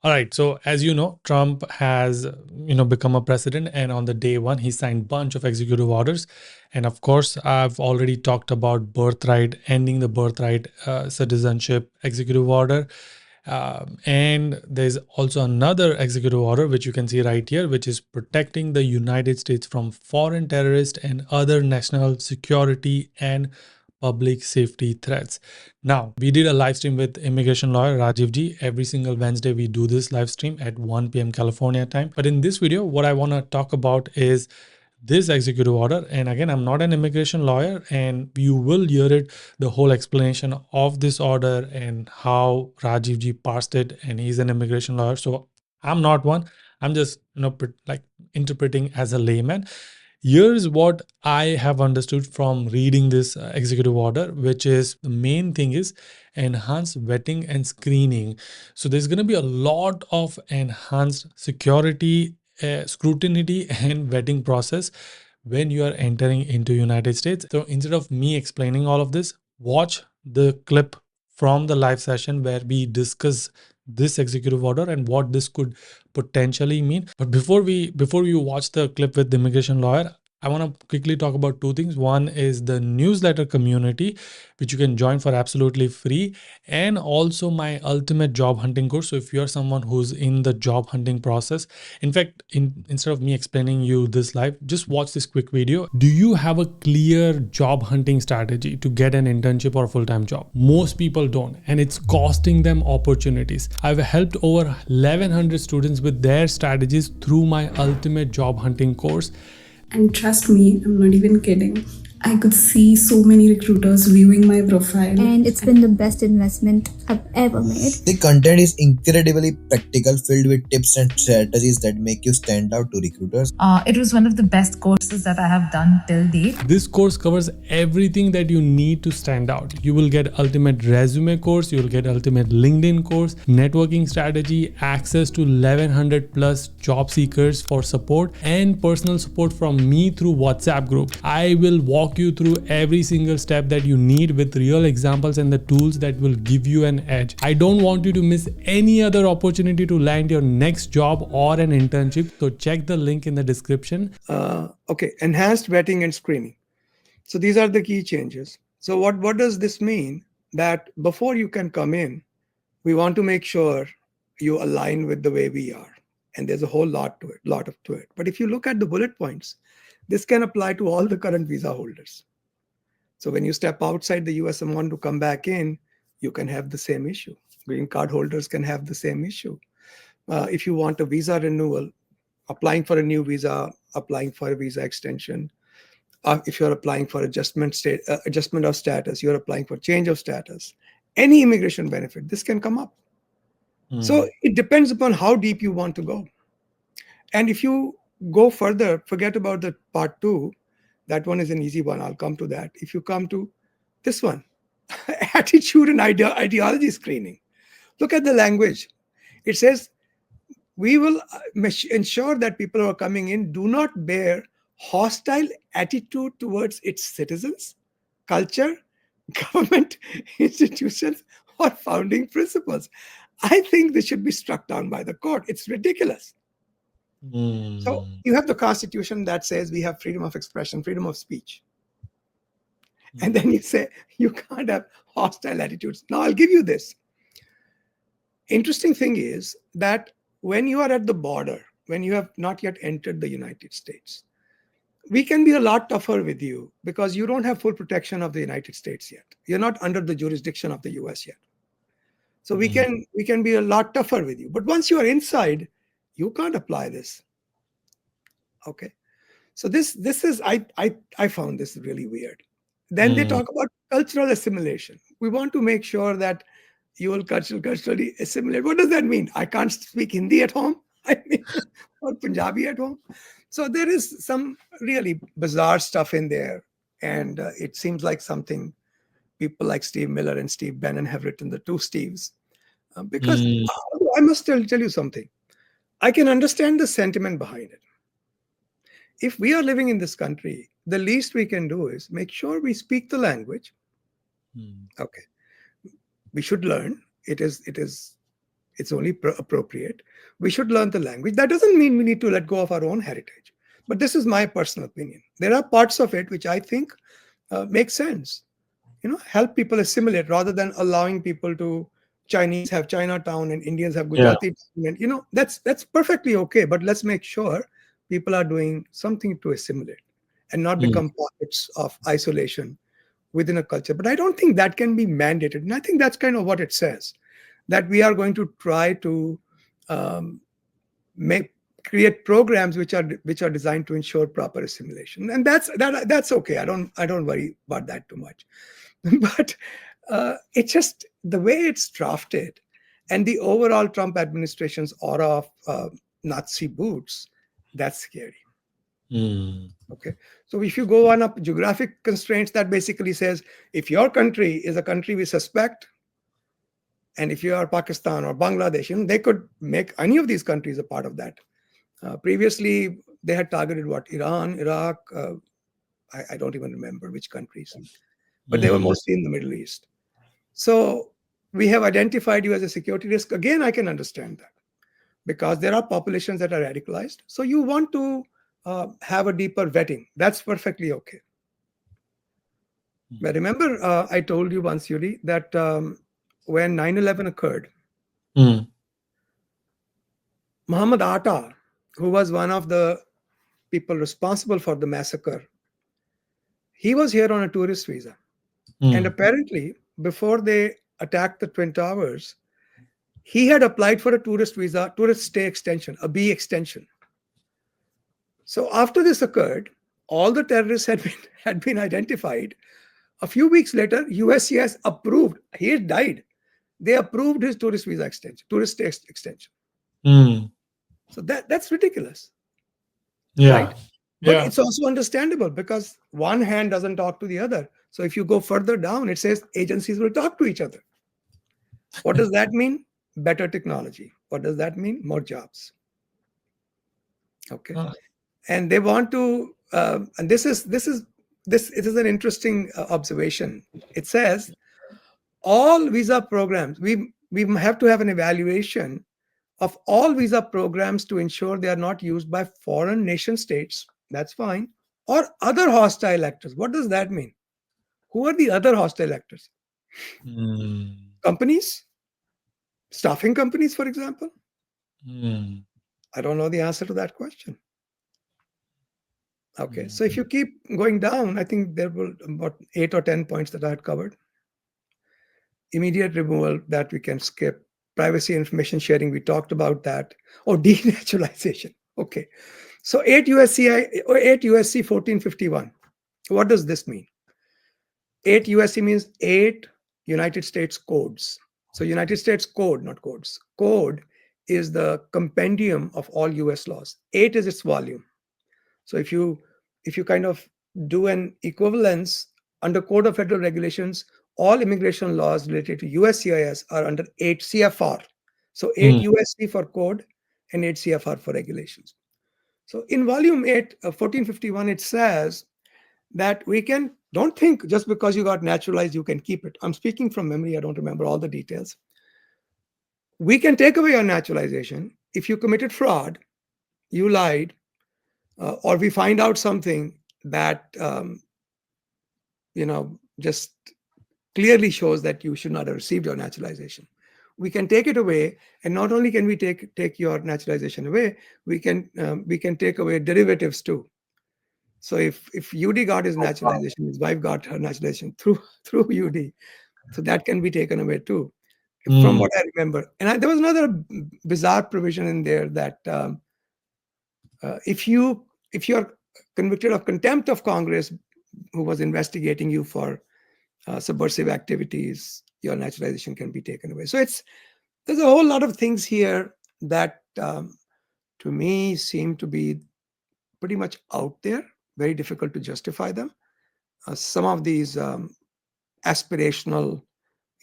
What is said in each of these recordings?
All right. So as you know, Trump has, become a president, and on the day one, he signed bunch of executive orders. And of course, I've already talked about birthright, ending the birthright citizenship executive order. And there's also another executive order, which you can see right here, which is protecting the United States from foreign terrorists and other national security and public safety threats. Now, we did a live stream with immigration lawyer Rajiv Ji. Every single Wednesday, we do this live stream at 1 p.m. California time. But in this video, what I want to talk about is this executive order. And again, I'm not an immigration lawyer, and you will hear it, the whole explanation of this order and how Rajiv Ji parsed it. And he's an immigration lawyer. So I'm not one. I'm just, like interpreting as a layman. Here's what I have understood from reading this executive order, which is the main thing is enhanced vetting and screening. So there's going to be a lot of enhanced security, scrutiny and vetting process when you are entering into United States. So instead of me explaining all of this, watch the clip from the live session where we discuss this executive order and what this could potentially mean. But before you watch the clip with the immigration lawyer, I want to quickly talk about two things. One is the newsletter community, which you can join for absolutely free, and also my ultimate job hunting course. So if you're someone who's in the job hunting process, in fact, instead of me explaining you this live, just watch this quick video. Do you have a clear job hunting strategy to get an internship or a full-time job? Most people don't, and it's costing them opportunities. I've helped over 1100 students with their strategies through my ultimate job hunting course. And trust me, I'm not even kidding. I could see so many recruiters viewing my profile. And it's been the best investment I've ever made. The content is incredibly practical, filled with tips and strategies that make you stand out to recruiters. It was one of the best courses that I have done till date. This course covers everything that you need to stand out. You will get ultimate resume course, you will get ultimate LinkedIn course, networking strategy, access to 1100 plus job seekers for support, and personal support from me through WhatsApp group. I will walk you through every single step that you need with real examples and the tools that will give you an edge. I don't want you to miss any other opportunity to land your next job or an internship. So check the link in the description. Okay, enhanced vetting and screening. So these are the key changes. So what does this mean? That before you can come in, we want to make sure you align with the way we are. And there's a whole lot to it. But if you look at the bullet points, this can apply to all the current visa holders. So when you step outside the US and want to come back in, you can have the same issue. Green card holders can have the same issue. If you want a visa renewal, applying for a new visa, applying for a visa extension, if you're applying for adjustment of status, you're applying for change of status, any immigration benefit, this can come up. So it depends upon how deep you want to go. And if you go further, forget about the part 2. That one is an easy one. I'll come to that. If you come to this one, attitude and ideology screening. Look at the language. It says, we will ensure that people who are coming in do not bear hostile attitude towards its citizens, culture, government, institutions, or founding principles. I think this should be struck down by the court. It's ridiculous. So you have the Constitution that says we have freedom of expression, freedom of speech. And then you say you can't have hostile attitudes. Now I'll give you this. Interesting thing is that when you are at the border, when you have not yet entered the United States, we can be a lot tougher with you because you don't have full protection of the United States yet. You're not under the jurisdiction of the US yet. So we can be a lot tougher with you. But once you are inside, you can't apply this. Okay. So this is I found this really weird. Then they talk about cultural assimilation. We want to make sure that you will culturally assimilate. What does that mean? I can't speak Hindi at home? I mean, or Punjabi at home? So there is some really bizarre stuff in there. And it seems like something people like Steve Miller and Steve Bannon have written, the two Steves. Because I must tell you something. I can understand the sentiment behind it. If we are living in this country, the least we can do is make sure we speak the language. Okay. We should learn. It is It's only appropriate. We should learn the language. That doesn't mean we need to let go of our own heritage. But this is my personal opinion. There are parts of it which I think make sense. Help people assimilate rather than allowing people to. Chinese have Chinatown and Indians have Yeah. Gujarati. And, that's perfectly okay. But let's make sure people are doing something to assimilate and not become pockets of isolation within a culture. But I don't think that can be mandated. And I think that's kind of what it says, that we are going to try to um, create programs which are designed to ensure proper assimilation, and that's okay. I don't worry about that too much. But it's just the way it's drafted, and the overall Trump administration's aura of Nazi boots. That's scary. Okay, so if you go on up geographic constraints, that basically says if your country is a country we suspect, and if you are Pakistan or Bangladesh, they could make any of these countries a part of that. Previously, they had targeted what? Iran, Iraq. I don't even remember which countries, but they were mostly in the Middle East. So we have identified you as a security risk. Again, I can understand that because there are populations that are radicalized. So you want to have a deeper vetting. That's perfectly okay. But remember, I told you once, Yudi, that when 9/11 occurred, Muhammad Atta, who was one of the people responsible for the massacre, he was here on a tourist visa. And apparently, before they attacked the Twin Towers, he had applied for a tourist visa, tourist stay extension, a B extension. So after this occurred, all the terrorists had been identified. A few weeks later, USCIS approved. He had died. They approved his tourist visa extension, tourist stay extension. So that's ridiculous. Yeah. Right? But it's also understandable because one hand doesn't talk to the other. So if you go further down, it says agencies will talk to each other. What does that mean? Better technology. What does that mean? More jobs. Okay. And they want to, and this is an interesting observation. It says all visa programs, we have to have an evaluation of all visa programs to ensure they are not used by foreign nation states. That's fine. Or other hostile actors. What does that mean? Who are the other hostile actors? Companies? Staffing companies, for example? I don't know the answer to that question. Okay, so if you keep going down, I think there were about 8 or 10 points that I had covered. Immediate removal, that we can skip. Privacy information sharing, we talked about that. Oh, denaturalization. Okay, so 8 USC 1451. What does this mean? 8 USC means 8 United States codes. So United States code, not codes. Code is the compendium of all US laws. 8 is its volume. So if you kind of do an equivalence under Code of Federal Regulations, all immigration laws related to USCIS are under 8 CFR. So 8 USC for code and 8 CFR for regulations. So in volume 8, 1451, it says that don't think just because you got naturalized, you can keep it. I'm speaking from memory. I don't remember all the details. We can take away your naturalization if you committed fraud, you lied, or we find out something that just clearly shows that you should not have received your naturalization. We can take it away, and not only can we take your naturalization away, we can take away derivatives too. So if Yudi got his naturalization, his wife got her naturalization through Yudi, so that can be taken away too, from what I remember. And there was another bizarre provision in there that if you're convicted of contempt of Congress, who was investigating you for subversive activities, your naturalization can be taken away. So there's a whole lot of things here that to me seem to be pretty much out there, very difficult to justify them. Some of these aspirational,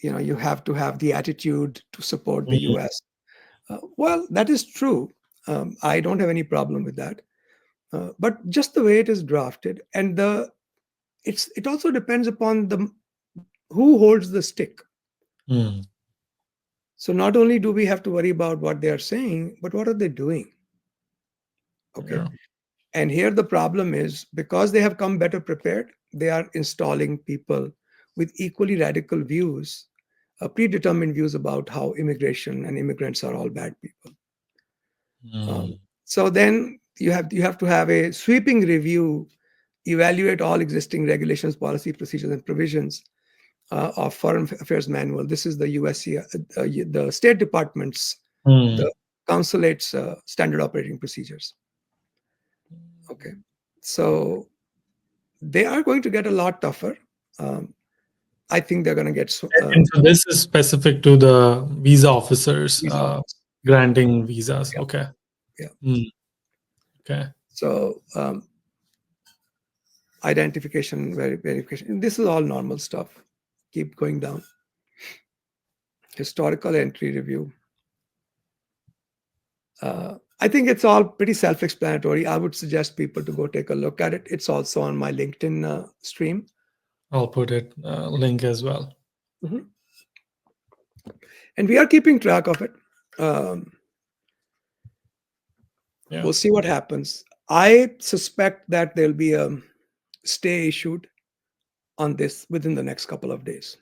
you have to have the attitude to support the US. Well, that is true. I don't have any problem with that. But just the way it is drafted, and it also depends upon who holds the stick. So not only do we have to worry about what they are saying, but what are they doing? Okay. Yeah. And here the problem is, because they have come better prepared, they are installing people with equally radical views, predetermined views about how immigration and immigrants are all bad people. Mm. So then you have to have a sweeping review, evaluate all existing regulations, policy, procedures, and provisions of Foreign Affairs Manual. This is the USC, the State Department's, Mm. the consulate's standard operating procedures. Okay, so they are going to get a lot tougher. Um, I think they're going to get And so this is specific to the visa officers visa office. granting visas. Yeah, Okay. yeah. Mm. Okay. So identification, verification. This is all normal stuff. Keep going down. Historical entry review. I think it's all pretty self-explanatory. I would suggest people to go take a look at it. It's also on my LinkedIn stream. I'll put it link as well. Mhm. And we are keeping track of it. Yeah. We'll see what happens. I suspect that there'll be a stay issued on this within the next couple of days.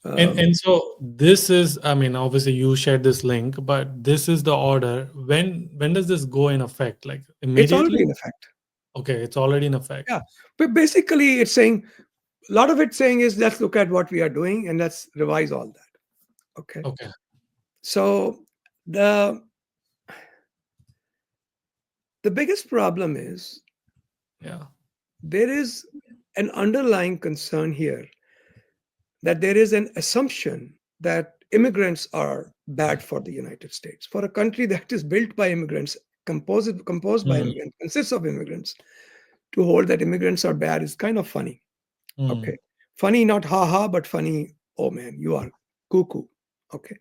And so this is, I mean, obviously you shared this link, but this is the order. When does this go in effect? Like It's already immediately? in effect. Okay, it's already in effect. Yeah. But basically, it's saying, a lot of it saying is, let's look at what we are doing and let's revise all that. Okay. Okay. So the biggest problem is Yeah. there is an underlying concern here that there is an assumption that immigrants are bad for the United States. For a country that is built by immigrants, composed by Mm. immigrants, consists of immigrants, to hold that immigrants are bad is kind of funny. Mm. Okay. Funny, not ha ha, but funny, oh man, you are cuckoo. Okay.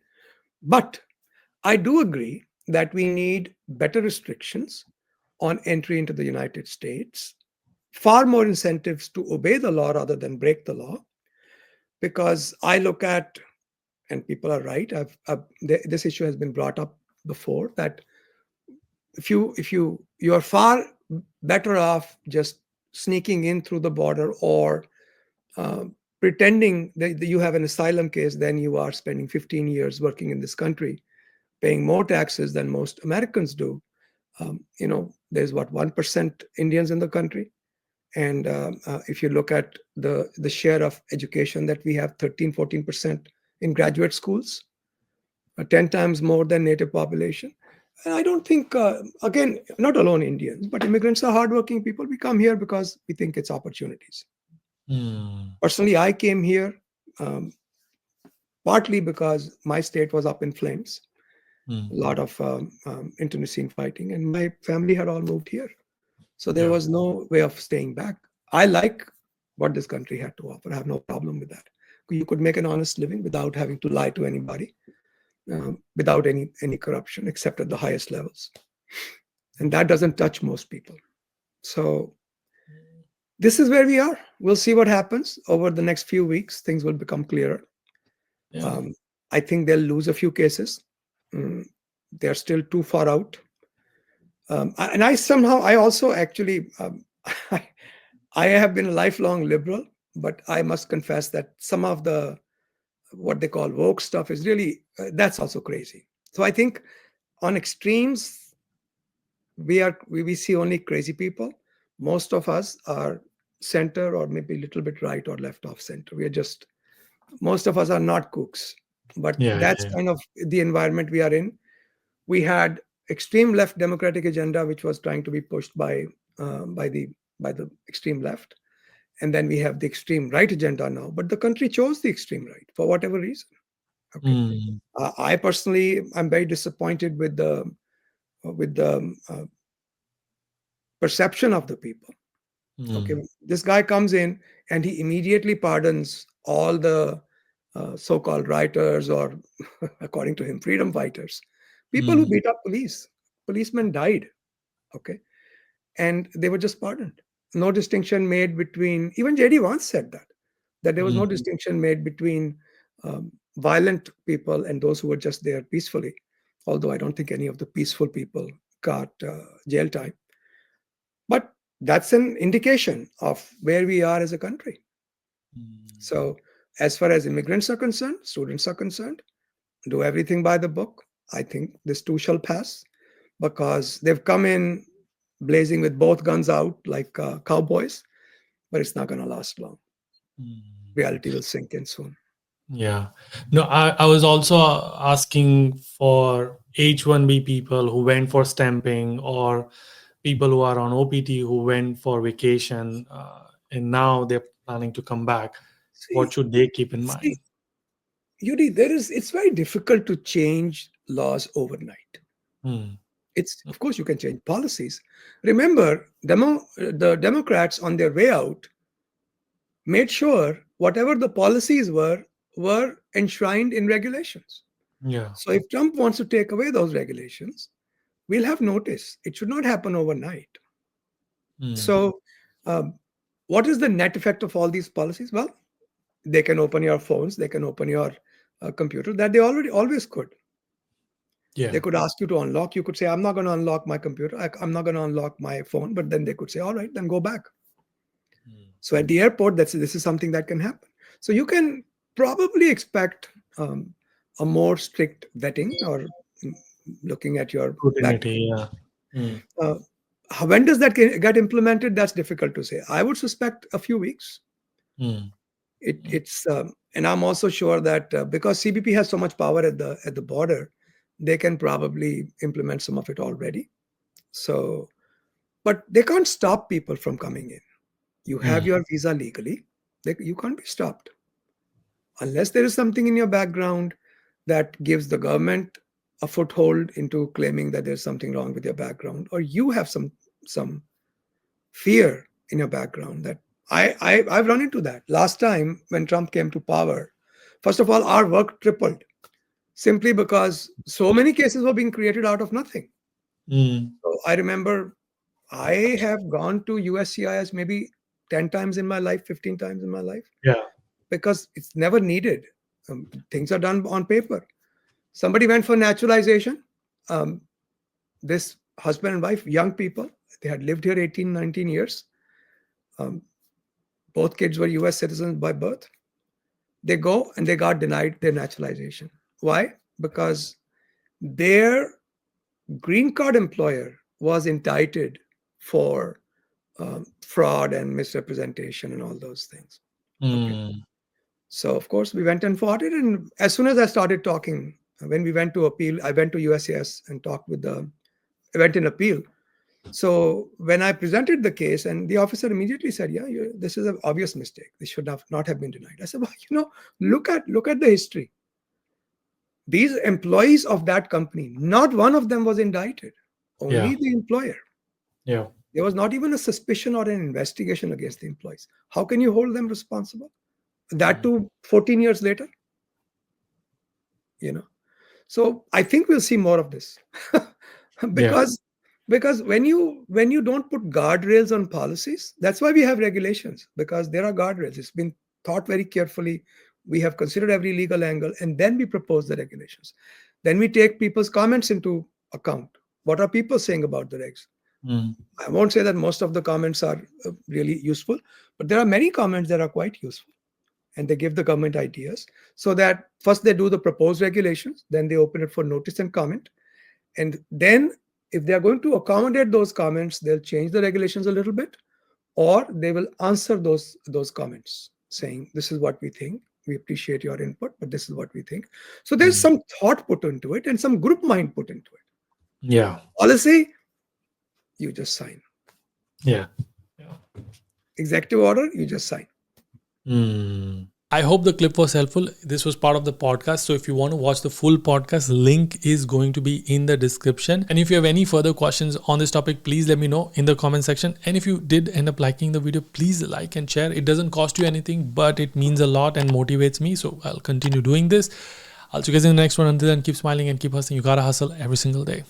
But I do agree that we need better restrictions on entry into the United States, far more incentives to obey the law rather than break the law. Because I look at, and people are right, this issue has been brought up before, that if you are far better off just sneaking in through the border or pretending that you have an asylum case than you are spending 15 years working in this country, paying more taxes than most Americans do. There's what, 1% Indians in the country. And if you look at the share of education that we have, 13-14% in graduate schools, 10 times more than native population. And I don't think, again, not alone Indians, but immigrants are hardworking people. We come here because we think it's opportunities. Mm. Personally, I came here um, partly because my state was up in flames, Mm. a lot of internecine fighting, and my family had all moved here. So there Yeah. was no way of staying back. I like what this country had to offer. I have no problem with that. You could make an honest living without having to lie to anybody, without any corruption, except at the highest levels. And that doesn't touch most people. So this is where we are. We'll see what happens over the next few weeks. Things will become clearer. Yeah. I think they'll lose a few cases. They're still too far out. And I also actually, I have been a lifelong liberal, but I must confess that some of the what they call woke stuff is really that's also crazy. So I think on extremes we see only crazy people. Most of us are center or maybe a little bit right or left of center. We are just, most of us are not kooks, but Yeah. that's Yeah. kind of the environment we are in. We had extreme left democratic agenda, which was trying to be pushed by the extreme left, and then we have the extreme right agenda now. But the country chose the extreme right for whatever reason. Okay, Mm. I personally am very disappointed with the perception of the people. Okay, Mm. this guy comes in and he immediately pardons all the so-called writers, or according to him, freedom fighters, people who Mm. beat up policemen died. Okay, and they were just pardoned. No distinction made between, even JD once said that there was no Mm. distinction made between violent people and those who were just there peacefully, although I don't think any of the peaceful people got jail time. But that's an indication of where we are as a country. So, as far as immigrants are concerned, students are concerned, do everything by the book. I think this too shall pass because they've come in blazing with both guns out like cowboys, but it's not going to last long. Reality will sink in soon. Yeah. No, I was also asking for H-1B people who went for stamping or people who are on OPT who went for vacation and now they're planning to come back. What should they keep in mind? Yudi, it's very difficult to change laws overnight. It's, of course, you can change policies. Remember, the Democrats on their way out made sure whatever the policies were enshrined in regulations. Yeah. So if Trump wants to take away those regulations, we'll have notice. It should not happen overnight. So what is the net effect of all these policies? Well, they can open your phones, they can open your computer, that they always could. Yeah. They could ask you to unlock. You could say, I'm not going to unlock my computer. I'm not going to unlock my phone. But then they could say, all right, then go back. So at the airport, this is something that can happen. So you can probably expect a more strict vetting or looking at your scrutiny. When does that get implemented? That's difficult to say. I would suspect a few weeks. It's and I'm also sure that because CBP has so much power at the border, they can probably implement some of it already. So, but they can't stop people from coming in. You have your visa legally. You can't be stopped. Unless there is something in your background that gives the government a foothold into claiming that there's something wrong with your background, or you have some fear in your background. That I've run into that. Last time when Trump came to power, first of all, our work tripled simply because so many cases were being created out of nothing. So I remember I have gone to USCIS maybe 10 times in my life, 15 times in my life. Yeah. Because it's never needed. Things are done on paper. Somebody went for naturalization. This husband and wife, young people, they had lived here 18, 19 years. Both kids were US citizens by birth. They go and they got denied their naturalization. Why? Because their green card employer was indicted for fraud and misrepresentation and all those things. Okay. So, of course, we went and fought it. And as soon as I started talking, when we went to appeal, I went to USCIS and talked with I went in appeal. So when I presented the case, and the officer immediately said, yeah, this is an obvious mistake. This should not have been denied. I said, well, look at the history. These employees of that company, not one of them was indicted. Only the employer. Yeah. There was not even a suspicion or an investigation against the employees. How can you hold them responsible? That too 14 years later. So I think we'll see more of this. because when you don't put guardrails on policies, that's why we have regulations, because there are guardrails. It's been thought very carefully. We have considered every legal angle, and then we propose the regulations. Then we take people's comments into account. What are people saying about the regs? I won't say that most of the comments are really useful, but there are many comments that are quite useful. And they give the government ideas, so that first they do the proposed regulations, then they open it for notice and comment. And then if they are going to accommodate those comments, they'll change the regulations a little bit, or they will answer those comments saying, this is what we think. We appreciate your input, but this is what we think. So there's some thought put into it and some group mind put into it. Yeah. Policy, you just sign. Yeah. Executive order, you just sign. I hope the clip was helpful. This was part of the podcast. So if you want to watch the full podcast, link is going to be in the description. And if you have any further questions on this topic, please let me know in the comment section. And if you did end up liking the video, please like and share. It doesn't cost you anything, but it means a lot and motivates me. So I'll continue doing this. I'll see you guys in the next one. Until then, keep smiling and keep hustling. You gotta hustle every single day.